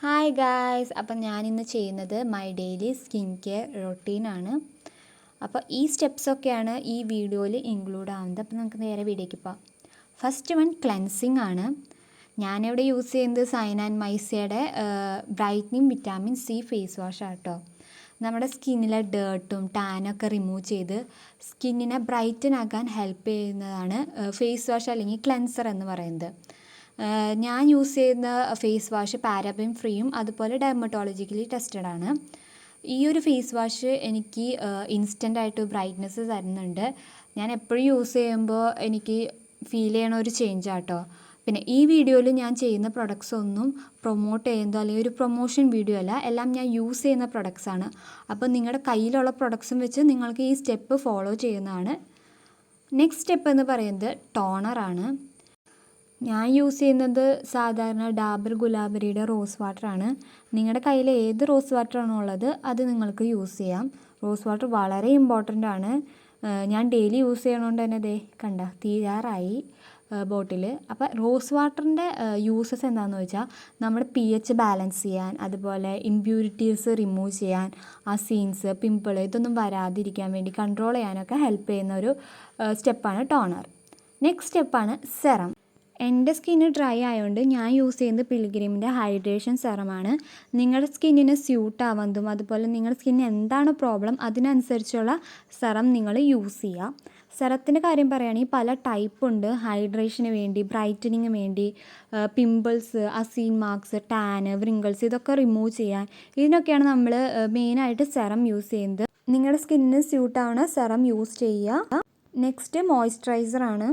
Hi guys, അപ്പം ഞാനിന്ന് ചെയ്യുന്നത് മൈ ഡെയിലി സ്കിൻ കെയർ റൊട്ടീനാണ്. അപ്പോൾ ഈ സ്റ്റെപ്സൊക്കെയാണ് ഈ വീഡിയോയിൽ ഇൻക്ലൂഡ് ആവുന്നത്. അപ്പോൾ നമുക്ക് നേരെ വീഡിയോയ്ക്ക് പോകാം. ഫസ്റ്റ് വൺ ക്ലെൻസിങ് ആണ്. ഞാനിവിടെ യൂസ് ചെയ്യുന്നത് സൈൻ ആൻഡ് മൈസയുടെ brightening vitamin C face wash ആട്ടോ. നമ്മുടെ സ്കിന്നിലെ ഡേർട്ടും ടാനൊക്കെ റിമൂവ് ചെയ്ത് സ്കിന്നിനെ ബ്രൈറ്റൻ ആക്കാൻ ഹെൽപ്പ് ചെയ്യുന്നതാണ് ഫേസ് വാഷ് അല്ലെങ്കിൽ ക്ലെൻസർ എന്ന് പറയുന്നത്. ഞാൻ യൂസ് ചെയ്യുന്ന ഫേസ് വാഷ് പാരബൻ ഫ്രീയും അതുപോലെ ഡെർമറ്റോളജിക്കലി ടെസ്റ്റഡ് ആണ്. ഈ ഒരു ഫേസ് വാഷ് എനിക്ക് ഇൻസ്റ്റൻ്റായിട്ട് ബ്രൈറ്റ്നെസ് തരുന്നുണ്ട്. ഞാൻ എപ്പോഴും യൂസ് ചെയ്യുമ്പോൾ എനിക്ക് ഫീൽ ചെയ്യണ ഒരു ചേഞ്ച് ആട്ടോ. പിന്നെ ഈ വീഡിയോയിൽ ഞാൻ ചെയ്യുന്ന പ്രൊഡക്ട്സ് ഒന്നും പ്രൊമോട്ട് ചെയ്യുന്നതോ അല്ലെങ്കിൽ ഒരു പ്രൊമോഷൻ വീഡിയോ അല്ല, എല്ലാം ഞാൻ യൂസ് ചെയ്യുന്ന പ്രൊഡക്ട്സാണ്. അപ്പോൾ നിങ്ങളുടെ കയ്യിലുള്ള പ്രൊഡക്ട്സും വെച്ച് നിങ്ങൾക്ക് ഈ സ്റ്റെപ്പ് ഫോളോ ചെയ്യുന്നതാണ്. നെക്സ്റ്റ് സ്റ്റെപ്പ് എന്ന് പറയുന്നത് ടോണറാണ്. ഞാൻ യൂസ് ചെയ്യുന്നത് സാധാരണ ഡാബർ ഗുലാബരിയുടെ റോസ് വാട്ടറാണ്. നിങ്ങളുടെ കയ്യിൽ ഏത് റോസ് വാട്ടറാണോ ഉള്ളത് അത് നിങ്ങൾക്ക് യൂസ് ചെയ്യാം. റോസ് വാട്ടർ വളരെ ഇമ്പോർട്ടൻ്റ് ആണ്. ഞാൻ ഡെയിലി യൂസ് ചെയ്യണോണ്ട് തന്നെ ദേ കണ്ട തീരാറായി ബോട്ടിൽ. അപ്പോൾ റോസ് വാട്ടറിൻ്റെ യൂസസ് എന്താണെന്ന് വെച്ചാൽ നമ്മുടെ pH ബാലൻസ് ചെയ്യാൻ, അതുപോലെ ഇമ്പ്യൂരിറ്റീസ് റിമൂവ് ചെയ്യാൻ, അസീൻസ്, പിമ്പിൾ ഇതൊന്നും വരാതിരിക്കാൻ വേണ്ടി കൺട്രോൾ ചെയ്യാനൊക്കെ ഹെൽപ്പ് ചെയ്യുന്ന ഒരു സ്റ്റെപ്പാണ് ടോണർ. നെക്സ്റ്റ് സ്റ്റെപ്പാണ് സെറം. എൻ്റെ സ്കിന്ന് ഡ്രൈ ആയതുകൊണ്ട് ഞാൻ യൂസ് ചെയ്യുന്നത് പിൽഗ്രിമിൻ്റെ ഹൈഡ്രേഷൻ സെറമാണ്. നിങ്ങളുടെ സ്കിന്നിന് സ്യൂട്ട് ആവുന്നതും അതുപോലെ നിങ്ങളുടെ സ്കിന്നിന് എന്താണ് പ്രോബ്ലം അതിനനുസരിച്ചുള്ള സെറം നിങ്ങൾ യൂസ് ചെയ്യുക. സെറത്തിൻ്റെ കാര്യം പറയുകയാണെങ്കിൽ പല ടൈപ്പ് ഉണ്ട്. ഹൈഡ്രേഷന് വേണ്ടി, ബ്രൈറ്റനിങ് വേണ്ടി, pimples, Aseen marks, tan, wrinkles ഇതൊക്കെ റിമൂവ് ചെയ്യാൻ, ഇതിനൊക്കെയാണ് നമ്മൾ മെയിനായിട്ട് സെറം യൂസ് ചെയ്യുന്നത്. നിങ്ങളുടെ സ്കിന്നിന് സ്യൂട്ട് ആവുന്ന സെറം യൂസ് ചെയ്യുക. നെക്സ്റ്റ് മോയ്സ്ചറൈസറാണ്.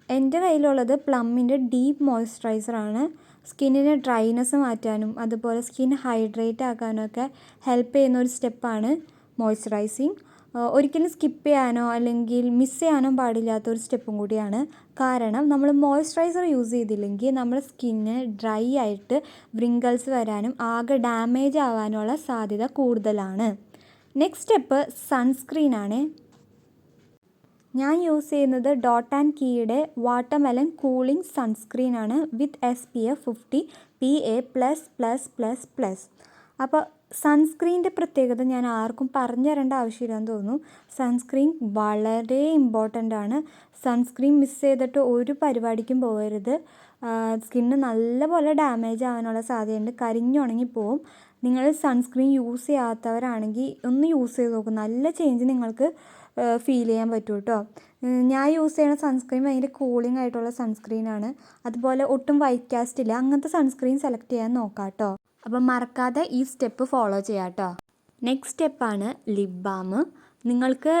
എൻ്റെ കയ്യിലുള്ളത് പ്ലമ്മിൻ്റെ ഡീപ്പ് മോയ്സ്ചറൈസറാണ്. സ്കിന്നിന് ഡ്രൈനെസ് മാറ്റാനും അതുപോലെ സ്കിൻ ഹൈഡ്രേറ്റ് ആക്കാനൊക്കെ ഹെൽപ്പ് ചെയ്യുന്ന ഒരു സ്റ്റെപ്പാണ് മോയ്സ്ചറൈസിങ്. ഒരിക്കലും സ്കിപ്പ് ചെയ്യാനോ അല്ലെങ്കിൽ മിസ് ചെയ്യാനോ പാടില്ലാത്തൊരു സ്റ്റെപ്പും കൂടിയാണ്. കാരണം നമ്മൾ മോയ്സ്ചറൈസർ യൂസ് ചെയ്തില്ലെങ്കിൽ നമ്മുടെ സ്കിന്ന് ഡ്രൈ ആയിട്ട് വ്രിങ്കിൾസ് വരാനും ആകെ ഡാമേജ് ആവാനുള്ള സാധ്യത കൂടുതലാണ്. നെക്സ്റ്റ് സ്റ്റെപ്പ് സൺസ്ക്രീനാണ്. ഞാൻ യൂസ് ചെയ്യുന്നത് ഡോട്ട് ആൻഡ് കീയുടെ വാട്ടർമെലൺ കൂളിംഗ് സൺസ്ക്രീനാണ് വിത്ത് SPF 50 PA++++. അപ്പോൾ സൺസ്ക്രീനിൻ്റെ പ്രത്യേകത ഞാൻ ആർക്കും പറഞ്ഞു തരേണ്ട ആവശ്യമില്ലെന്ന് തോന്നുന്നു. സൺസ്ക്രീൻ വളരെ ഇമ്പോർട്ടൻ്റ് ആണ്. സൺസ്ക്രീൻ മിസ് ചെയ്തിട്ട് ഒരു പരിപാടിക്കും പോകരുത്. സ്കിന്ന് നല്ലപോലെ ഡാമേജ് ആവാനുള്ള സാധ്യതയുണ്ട്. കരിഞ്ഞുണങ്ങി പോവും. നിങ്ങൾ സൺസ്ക്രീൻ യൂസ് ചെയ്യാത്തവരാണെങ്കിൽ ഒന്ന് യൂസ് ചെയ്ത് നോക്കും. നല്ല ചേഞ്ച് നിങ്ങൾക്ക് ഫീൽ ചെയ്യാൻ പറ്റും കേട്ടോ. ഞാൻ യൂസ് ചെയ്യുന്ന സൺസ്ക്രീൻ ഭയങ്കര കൂളിംഗ് ആയിട്ടുള്ള സൺസ്ക്രീനാണ്. അതുപോലെ ഒട്ടും വൈറ്റ് കാസ്റ്റ് ഇല്ല. അങ്ങനത്തെ സൺസ്ക്രീൻ സെലക്ട് ചെയ്യാൻ നോക്കാം കേട്ടോ. അപ്പം മറക്കാതെ ഈ സ്റ്റെപ്പ് ഫോളോ ചെയ്യാം കേട്ടോ. നെക്സ്റ്റ് സ്റ്റെപ്പാണ് ലിപ് ബാം. നിങ്ങൾക്ക്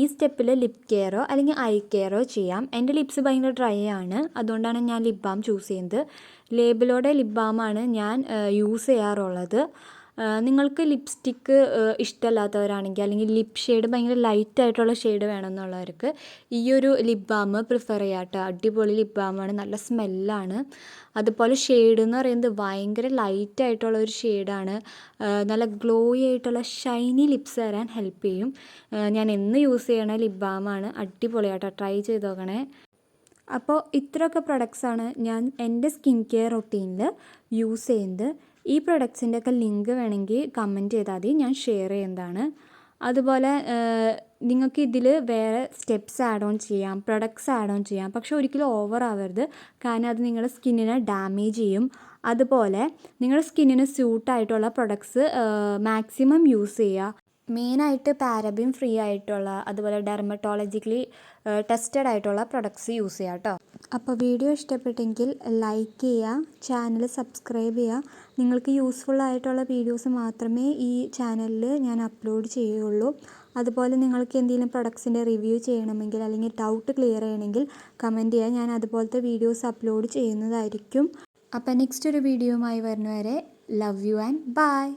ഈ സ്റ്റെപ്പിൽ ലിപ് കെയറോ അല്ലെങ്കിൽ ഐ കെയറോ ചെയ്യാം. എൻ്റെ ലിപ്സ് ഭയങ്കര ഡ്രൈ ആണ്, അതുകൊണ്ടാണ് ഞാൻ ലിപ് ബാം ചൂസ് ചെയ്യുന്നത്. ലേബിലോടെ ലിപ് ബാമാണ് ഞാൻ യൂസ് ചെയ്യാറുള്ളത്. നിങ്ങൾക്ക് ലിപ്സ്റ്റിക്ക് ഇഷ്ടമല്ലാത്തവരാണെങ്കിൽ അല്ലെങ്കിൽ ലിപ് ഷെയ്ഡ് ഭയങ്കര ലൈറ്റായിട്ടുള്ള ഷെയ്ഡ് വേണമെന്നുള്ളവർക്ക് ഈ ഒരു ലിപ് ബാം പ്രിഫർ ചെയ്യാം കേട്ടോ. അടിപൊളി ലിപ് ബാമാണ്, നല്ല സ്മെല്ലാണ്. അതുപോലെ ഷെയ്ഡ് എന്ന് പറയുന്നത് ഭയങ്കര ലൈറ്റായിട്ടുള്ള ഒരു ഷെയ്ഡാണ്. നല്ല ഗ്ലോയി ആയിട്ടുള്ള ഷൈനി ലിപ്സ് തരാൻ ഹെൽപ്പ് ചെയ്യും. ഞാൻ എന്ന് യൂസ് ചെയ്യണ ലിപ് ബാമാണ്. അടിപൊളിയാട്ടോ, ട്രൈ ചെയ്ത് നോക്കണേ. അപ്പോൾ ഇത്രയൊക്കെ പ്രൊഡക്ട്സാണ് ഞാൻ എൻ്റെ സ്കിൻ കെയർ റൊട്ടീനിൽ യൂസ് ചെയ്യുന്നത്. ഈ പ്രൊഡക്ട്സിൻ്റെയൊക്കെ ലിങ്ക് വേണമെങ്കിൽ കമൻറ്റ് ചെയ്താൽ മതി, ഞാൻ ഷെയർ ചെയ്യുന്നതാണ്. അതുപോലെ നിങ്ങൾക്ക് ഇതിൽ വേറെ സ്റ്റെപ്സ് ആഡ് ഓൺ ചെയ്യാം, പ്രൊഡക്ട്സ് ആഡ് ഓൺ ചെയ്യാം. പക്ഷേ ഒരിക്കലും ഓവർ ആവരുത്, കാരണം അത് നിങ്ങളുടെ സ്കിന്നിനെ ഡാമേജ് ചെയ്യും. അതുപോലെ നിങ്ങളുടെ സ്കിന്നിന് സ്യൂട്ടായിട്ടുള്ള പ്രൊഡക്ട്സ് മാക്സിമം യൂസ് ചെയ്യുക. മെയിനായിട്ട് പാരബിൻ ഫ്രീ ആയിട്ടുള്ള അതുപോലെ ഡെർമറ്റോളജിക്കലി ടെസ്റ്റഡ് ആയിട്ടുള്ള പ്രൊഡക്ട്സ് യൂസ് ചെയ്യാം കേട്ടോ. അപ്പോൾ വീഡിയോ ഇഷ്ടപ്പെട്ടെങ്കിൽ ലൈക്ക് ചെയ്യുക, ചാനൽ സബ്സ്ക്രൈബ് ചെയ്യുക. നിങ്ങൾക്ക് യൂസ്ഫുൾ ആയിട്ടുള്ള വീഡിയോസ് മാത്രമേ ഈ ചാനലിൽ ഞാൻ അപ്ലോഡ് ചെയ്യുകയുള്ളൂ. അതുപോലെ നിങ്ങൾക്ക് എന്തെങ്കിലും പ്രൊഡക്ട്സിൻ്റെ റിവ്യൂ ചെയ്യണമെങ്കിൽ അല്ലെങ്കിൽ ഡൗട്ട് ക്ലിയർ ചെയ്യണമെങ്കിൽ കമൻറ്റ് ചെയ്യുക. ഞാൻ അതുപോലത്തെ വീഡിയോസ് അപ്ലോഡ് ചെയ്യുന്നതായിരിക്കും. അപ്പോൾ നെക്സ്റ്റ് ഒരു വീഡിയോയുമായി വരുന്നവരെ ലവ് യു ആൻഡ് ബൈ.